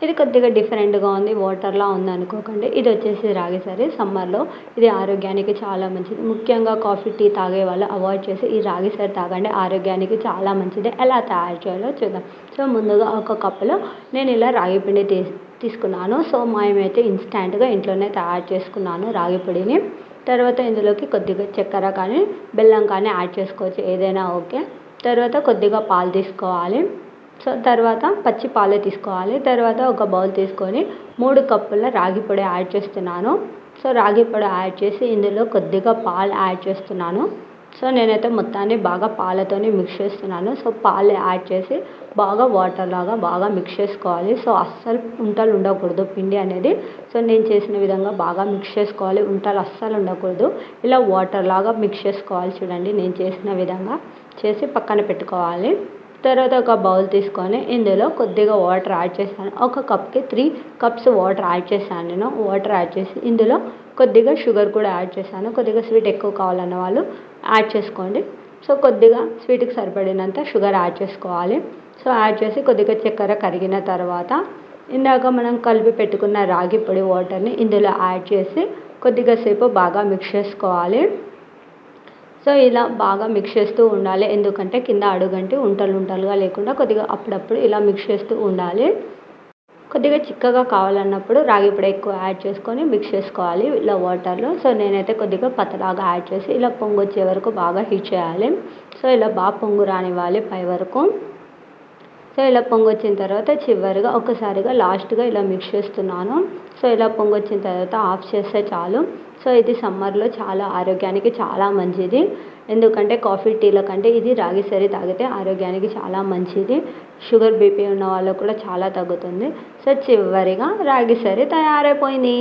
ఇది కొద్దిగా డిఫరెంట్‌గా ఉంది. వాటర్‌లా ఉందనుకోకండి. ఇది వచ్చేసి రాగి సరి సమ్మర్‌లో ఇది ఆరోగ్యానికి చాలా మంచిది. ముఖ్యంగా కాఫీ, టీ తాగే వాళ్ళు అవాయిడ్ చేసి ఈ రాగి సరి తాగండి. ఆరోగ్యానికి చాలా మంచిది. ఎలా తయారు చేయాలో చూద్దాం. సో, ముందుగా ఒక కప్పులో నేను ఇలా రాగి పిండి తీసుకున్నాను. సో, మేమైతే ఇన్‌స్టాంట్‌గా ఇంట్లోనే తయారు చేసుకున్నాను రాగి పొడిని. తర్వాత ఇందులోకి కొద్దిగా చక్కెర కానీ, బెల్లం కానీ యాడ్ చేసుకోవచ్చు. ఏదైనా ఓకే. తర్వాత కొద్దిగా పాలు తీసుకోవాలి. సో, తర్వాత పచ్చి పాలే తీసుకోవాలి. తర్వాత ఒక బౌల్ తీసుకొని 3 కప్పుల రాగి పొడి యాడ్ చేస్తున్నాను. సో, రాగి పొడి యాడ్ చేసి ఇందులో కొద్దిగా పాలు యాడ్ చేస్తున్నాను. సో, నేనైతే మొత్తాన్ని బాగా పాలతోని మిక్స్ చేస్తున్నాను. సో, పాలు యాడ్ చేసి బాగా వాటర్‌లాగా బాగా మిక్స్ చేసుకోవాలి. సో, అస్సలు ఉంటలు ఉండకూడదు పిండి అనేది. సో, నేను చేసిన విధంగా బాగా మిక్స్ చేసుకోవాలి. ఉంటలు అస్సలు ఉండకూడదు. ఇలా వాటర్‌లాగా మిక్స్ చేసుకోవాలి చూడండి. నేను చేసిన విధంగా చేసి పక్కన పెట్టుకోవాలి. తర్వాత ఒక బౌల్ తీసుకొని ఇందులో కొద్దిగా వాటర్ యాడ్ చేశాను. ఒక కప్‌కి 3 కప్స్ వాటర్ యాడ్ చేశాను నేను. వాటర్ యాడ్ చేసి ఇందులో కొద్దిగా షుగర్ కూడా యాడ్ చేశాను. కొద్దిగా స్వీట్ ఎక్కువ కావాలన్న వాళ్ళు యాడ్ చేసుకోండి. సో, కొద్దిగా స్వీట్‌కి సరిపడినంత షుగర్ యాడ్ చేసుకోవాలి. సో, యాడ్ చేసి కొద్దిగా చక్కెర కరిగిన తర్వాత ఇందాక మనం కలిపి పెట్టుకున్న రాగి పొడి వాటర్‌ని ఇందులో యాడ్ చేసి కొద్దిగా సేపు బాగా మిక్స్ చేసుకోవాలి. సో, ఇలా బాగా మిక్స్ చేస్తూ ఉండాలి. ఎందుకంటే కింద అడుగంటి ఉంటలుగా లేకుండా కొద్దిగా అప్పుడప్పుడు ఇలా మిక్స్ చేస్తూ ఉండాలి. కొద్దిగా చిక్కగా కావాలన్నప్పుడు రాగి పొడి ఎక్కువ యాడ్ చేసుకొని మిక్స్ చేసుకోవాలి ఇలా వాటర్‌లో. సో, నేనైతే కొద్దిగా పతలాగా యాడ్ చేసి ఇలా పొంగొచ్చే వరకు బాగా హీట్ చేయాలి. సో, ఇలా బాగా పొంగు రానివ్వాలి పై వరకు. సో, ఇలా పొంగొచ్చిన తర్వాత చివరిగా ఒక్కసారిగా లాస్ట్‌గా ఇలా మిక్స్ చేస్తున్నాను. సో, ఇలా పొంగొచ్చిన తర్వాత ఆఫ్ చేస్తే చాలు. సో, ఇది సమ్మర్‌లో చాలా ఆరోగ్యానికి చాలా మంచిది. ఎందుకంటే కాఫీ, టీల కంటే ఇది రాగి సరి తాగితే ఆరోగ్యానికి చాలా మంచిది. షుగర్, బీపీ ఉన్న వాళ్ళకు కూడా చాలా తగ్గుతుంది. సో, చివరిగా రాగి సరి తయారైపోయింది.